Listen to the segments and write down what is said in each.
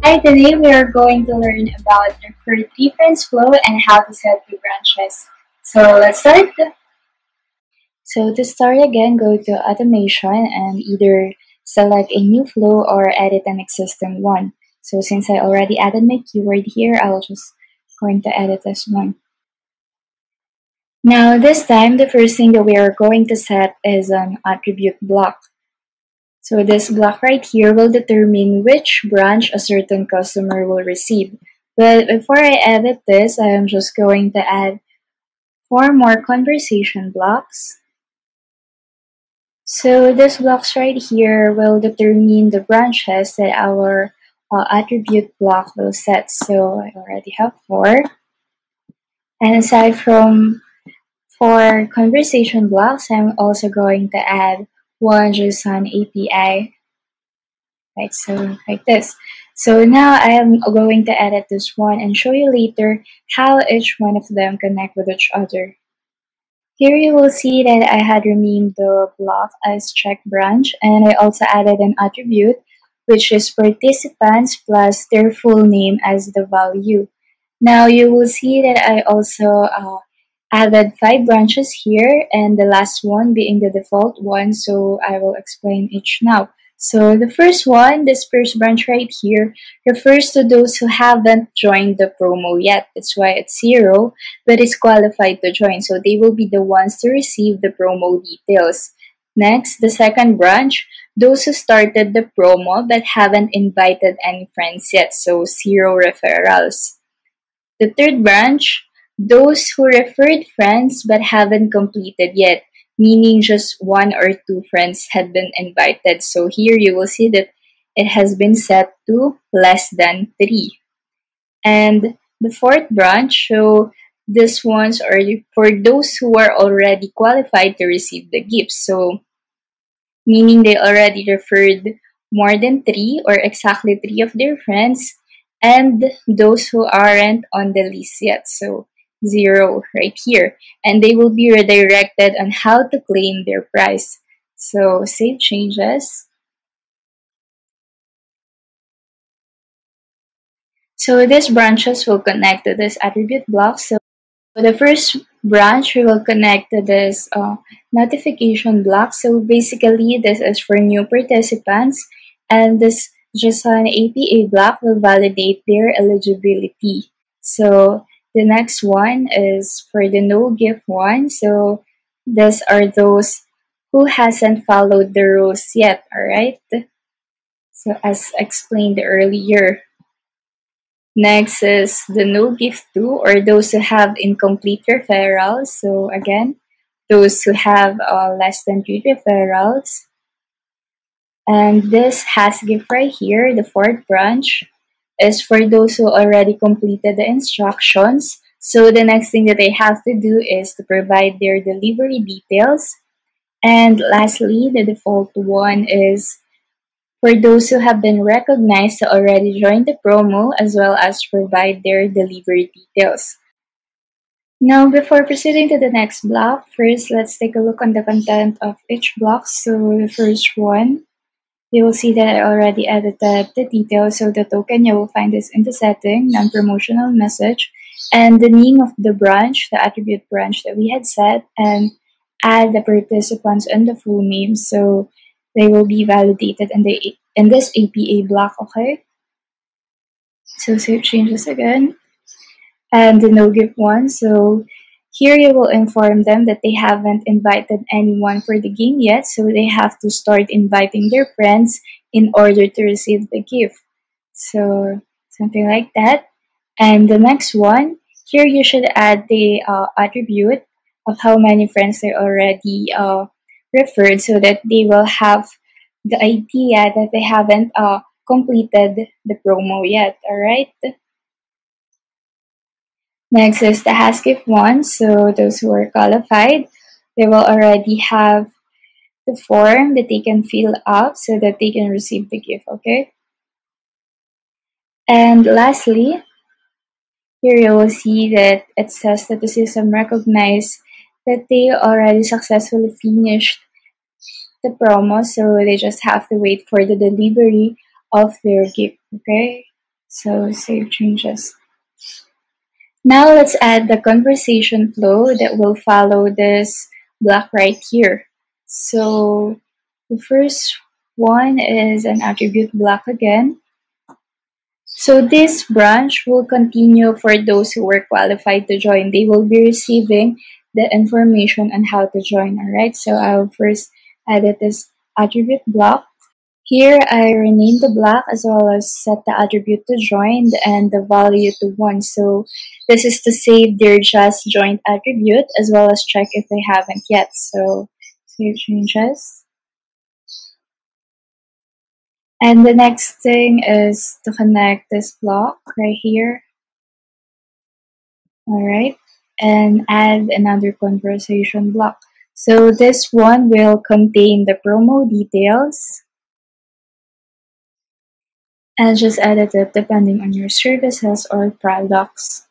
Hi, today we are going to learn about the referred reference flow and how to set the branches. So let's start. So to start again, go to automation and either select a new flow or edit an existing one. So since I already added my keyword here, I'll just going to edit this one. Now this time, the first thing that we are going to set is an attribute block. So this block right here will determine which branch a certain customer will receive. But before I edit this, I am just going to add 4 more conversation blocks. So this blocks right here will determine the branches that our attribute block will set. So I already have 4. And aside from 4 conversation blocks, I'm also going to add one JSON API. Right, so like this. So now I am going to edit this one and show you later how each one of them connect with each other. Here you will see that I had renamed the block as check branch, and I also added an attribute which is participants plus their full name as the value. Now you will see that I also added 5 branches here and the last one being the default one, so I will explain each now. So the first one, this first branch right here, refers to those who haven't joined the promo yet. That's why it's 0, but is qualified to join. So they will be the ones to receive the promo details. Next, the second branch, those who started the promo but haven't invited any friends yet. So 0 referrals. The third branch, those who referred friends but haven't completed yet, meaning just 1 or 2 friends had been invited. So here you will see that it has been set to less than 3. And the fourth branch, so these ones are for those who are already qualified to receive the gifts. So meaning they already referred more than 3 or exactly 3 of their friends, and those who aren't on the list yet. So 0 right here. And they will be redirected on how to claim their prize. So save changes. So these branches will connect to this attribute block. So the first branch we will connect to this notification block. So basically this is for new participants, and this just an APA block will validate their eligibility. So the next one is for the no gift one. So these are those who hasn't followed the rules yet, alright? So as explained earlier. Next is the no gift to, or those who have incomplete referrals. So again, those who have less than 3 referrals. And this has gift right here, the fourth branch, is for those who already completed the instructions. So the next thing that they have to do is to provide their delivery details. And lastly, the default one is for those who have been recognized to already join the promo, as well as provide their delivery details. Now, before proceeding to the next block, first let's take a look on the content of each block. So the first one, you will see that I already edited the details. So the token, you will find this in the setting, non-promotional message, and the name of the branch, the attribute branch that we had set, and add the participants and the full name. So they will be validated in this APA block, okay? So save changes again. And the no gift one. So here you will inform them that they haven't invited anyone for the game yet, so they have to start inviting their friends in order to receive the gift. So something like that. And the next one, here you should add the attribute of how many friends they already referred, so that they will have the idea that they haven't completed the promo yet. Alright. Next is the HasGift one. So those who are qualified, they will already have the form that they can fill up so that they can receive the gift, okay? And lastly, here you will see that it says that the system recognized that they already successfully finished the promo, so they just have to wait for the delivery of their gift, okay? So save changes. Now let's add the conversation flow that will follow this block right here. So the first one is an attribute block again. So this branch will continue for those who were qualified to join. They will be receiving the information on how to join, alright? So I'll first edit this attribute block. Here I rename the block as well as set the attribute to joined and the value to 1. So this is to save their just joined attribute as well as check if they haven't yet. So save changes. And the next thing is to connect this block right here. Alright. And add another conversation block. So this one will contain the promo details. And just edit it depending on your services or products.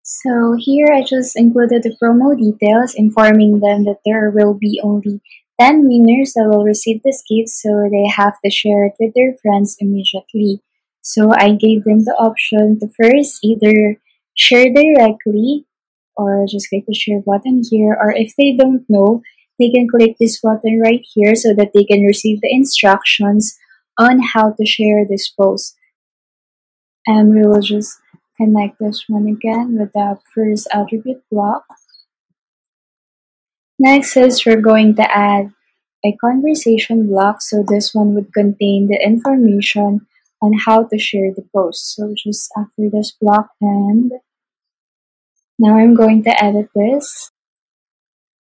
So here I just included the promo details, informing them that there will be only 10 winners that will receive this gift, so they have to share it with their friends immediately. So I gave them the option to first either share directly or just click the share button here, or if they don't know, they can click this button right here so that they can receive the instructions on how to share this post. And we will just connect this one again with the first attribute block. Next is we're going to add a conversation block, so this one would contain the information on how to share the post. So just after this block, and now I'm going to edit this.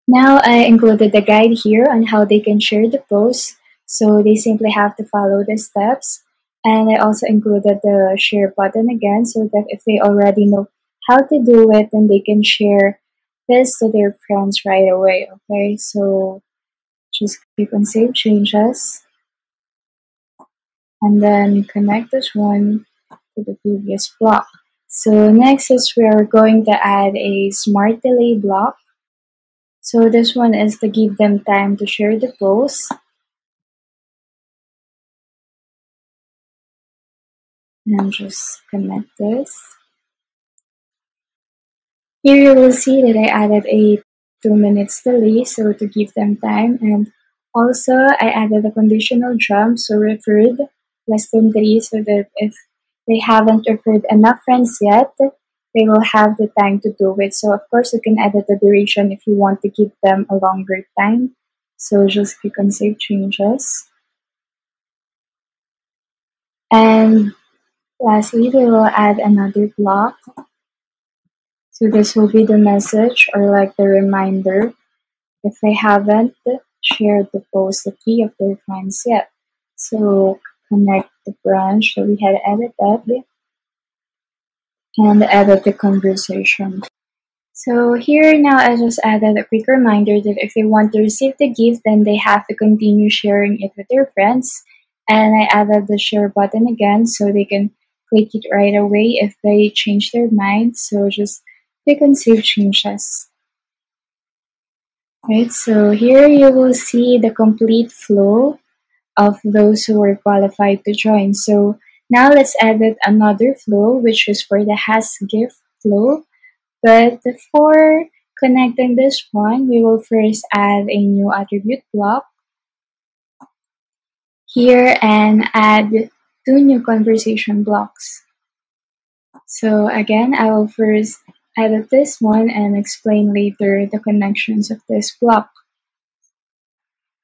Now I included the guide here on how they can share the post, so they simply have to follow the steps. And I also included the share button again, so that if they already know how to do it, then they can share this to their friends right away. Okay, so just click on save changes and then connect this one to the previous block. So next is we are going to add a smart delay block. So this one is to give them time to share the post. And just connect this. Here you will see that I added a 2 minutes delay, so to give them time. And also I added a conditional jump, so referred less than 3, so that if they haven't referred enough friends yet, they will have the time to do it. So of course you can edit the duration if you want to give them a longer time. So just click on save changes. And lastly, we will add another block. So this will be the message or like the reminder if they haven't shared the post the key of their friends yet. So connect the branch that we had edited and edit the conversation. So here now I just added a quick reminder that if they want to receive the gift, then they have to continue sharing it with their friends. And I added the share button again so they can click it right away if they change their mind. So just click on save changes. Right, so here you will see the complete flow of those who were qualified to join. So now let's edit another flow, which is for the has gift flow. But before connecting this one, we will first add a new attribute block here and add 2 new conversation blocks. So again, I will first edit this one and explain later the connections of this block.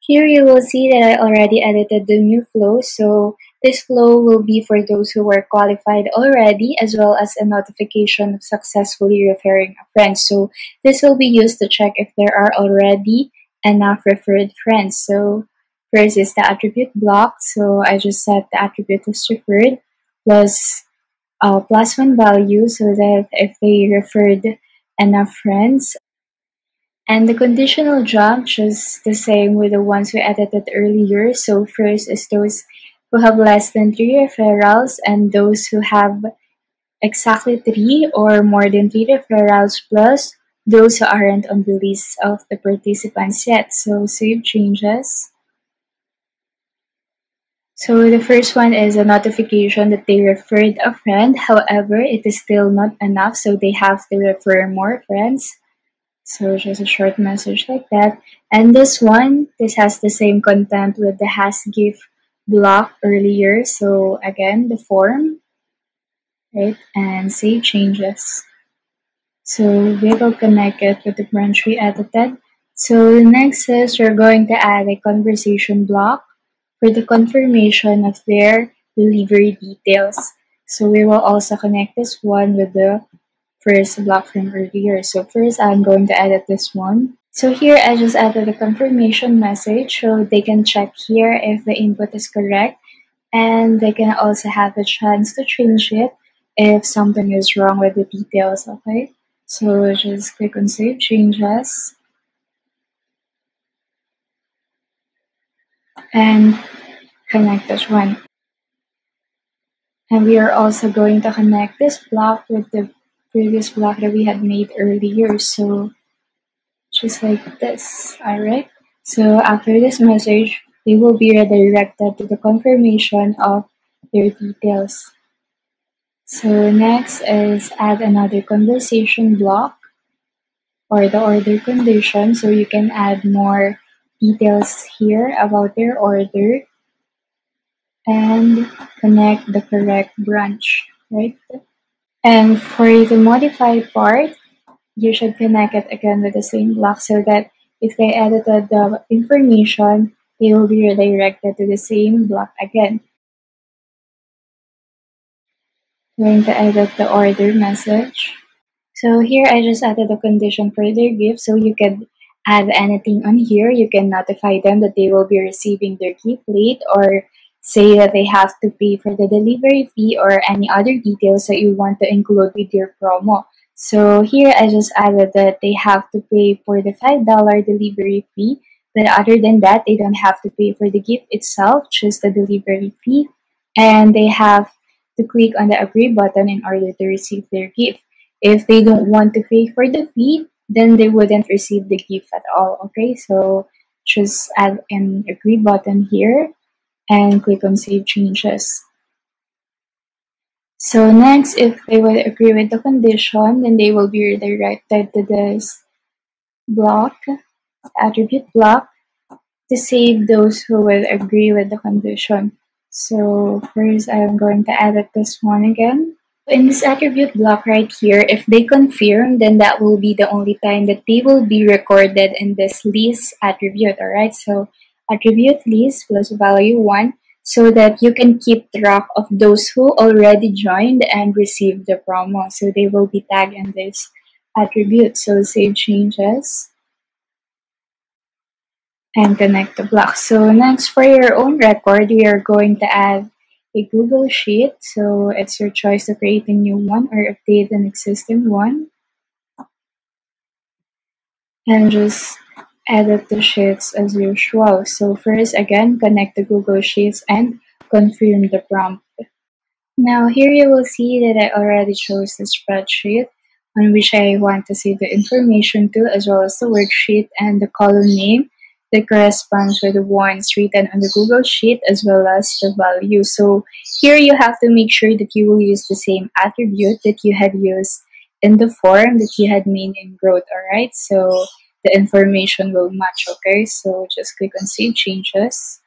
Here you will see that I already edited the new flow, so this flow will be for those who were qualified already, as well as a notification of successfully referring a friend. So this will be used to check if there are already enough referred friends. So first is the attribute block, so I just set the attribute as referred plus +1 value so that if they referred enough friends. And the conditional jump, just the same with the ones we edited earlier. So first is those who have less than 3 referrals and those who have exactly 3 or more than 3 referrals plus those who aren't on the list of the participants yet. So save changes. So the first one is a notification that they referred a friend. However, it is still not enough, so they have to refer more friends. So just a short message like that. And this one, this has the same content with the has gift block earlier. So again, the form, right? And save changes. So we will connect it with the branch we edited. So the next is we're going to add a conversation block for the confirmation of their delivery details. So we will also connect this one with the first block from earlier. So first I'm going to edit this one. So here I just added a confirmation message so they can check here if the input is correct, and they can also have a chance to change it if something is wrong with the details, okay? So just click on save changes and connect this one. And we are also going to connect this block with the previous block that we had made earlier. So just like this, alright? So after this message, they will be redirected to the confirmation of their details. So next is add another conversation block or the order condition. So you can add more details here about their order and connect the correct branch, right? And for the modify part, you should connect it again with the same block so that if they edited the information, they will be redirected to the same block again. Going to edit the order message. So here I just added a condition for their gift, so you can add anything on here. You can notify them that they will be receiving their gift late, or say that they have to pay for the delivery fee or any other details that you want to include with your promo. So here I just added that they have to pay for the $5 delivery fee, but other than that, they don't have to pay for the gift itself, just the delivery fee, and they have to click on the agree button in order to receive their gift. If they don't want to pay for the fee, then they wouldn't receive the gift at all. Okay, so just add an agree button here and click on save changes. So next, if they will agree with the condition, then they will be redirected to this block, attribute block, to save those who will agree with the condition. So first I'm going to edit this one again. In this attribute block right here, if they confirm, then that will be the only time that they will be recorded in this list attribute, alright? So attribute list plus value 1 so that you can keep track of those who already joined and received the promo. So they will be tagged in this attribute. So save changes and connect the block. So next, for your own record, we are going to add a Google Sheet. So it's your choice to create a new one or update an existing one. And just edit the sheets as usual. So first, again, connect the Google Sheets and confirm the prompt. Now here you will see that I already chose the spreadsheet on which I want to see the information to, as well as the worksheet and the column name that corresponds with the ones written on the Google Sheet, as well as the value. So here you have to make sure that you will use the same attribute that you had used in the form that you had made in Growth, alright? So the information will match, okay? So just click on Save Changes.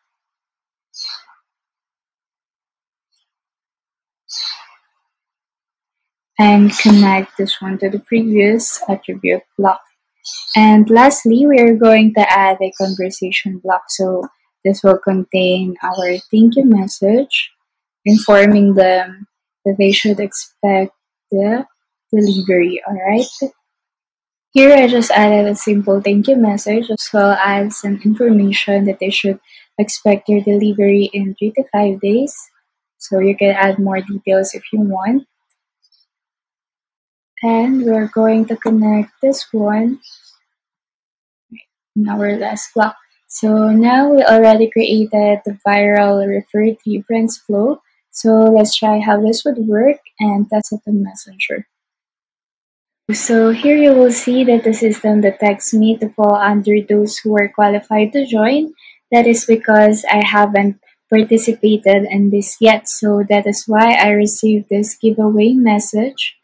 And connect this one to the previous attribute block. And lastly, we are going to add a conversation block. So this will contain our thank you message, informing them that they should expect the delivery, alright? Here I just added a simple thank you message, as well as some information that they should expect your delivery in 3 to 5 days. So you can add more details if you want. And we're going to connect this one in our last block. So now we already created the viral refer to friends flow. So let's try how this would work and test it on Messenger. So here you will see that the system detects me to fall under those who are qualified to join. That is because I haven't participated in this yet. So that is why I received this giveaway message.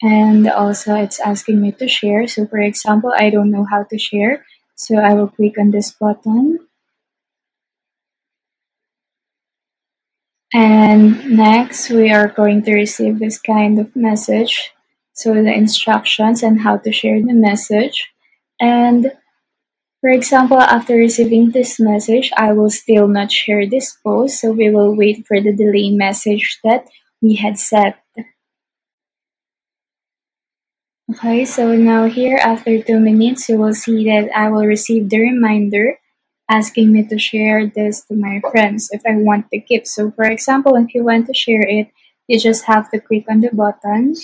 And also it's asking me to share. So for example, I don't know how to share. So I will click on this button. And next, we are going to receive this kind of message. So the instructions and how to share the message. And for example, after receiving this message, I will still not share this post. So we will wait for the delay message that we had set. Okay, so now here after 2 minutes, you will see that I will receive the reminder asking me to share this to my friends if I want to keep. So for example, if you want to share it, you just have to click on the button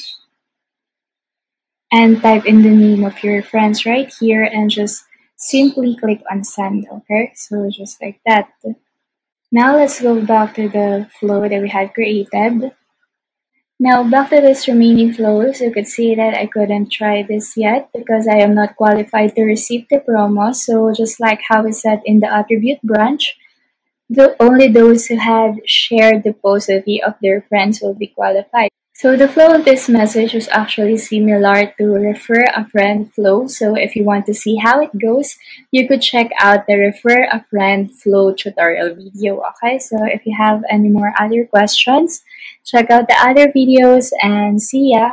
and type in the name of your friends right here and just simply click on send. Okay, so just like that. Now let's go back to the flow that we had created. Now back to this remaining flows, you could see that I couldn't try this yet because I am not qualified to receive the promo. So just like how we said in the attribute branch, only those who had shared the post with of their friends will be qualified. So the flow of this message is actually similar to refer a friend flow. So if you want to see how it goes, you could check out the refer a friend flow tutorial video. Okay, so if you have any more other questions, check out the other videos and see ya.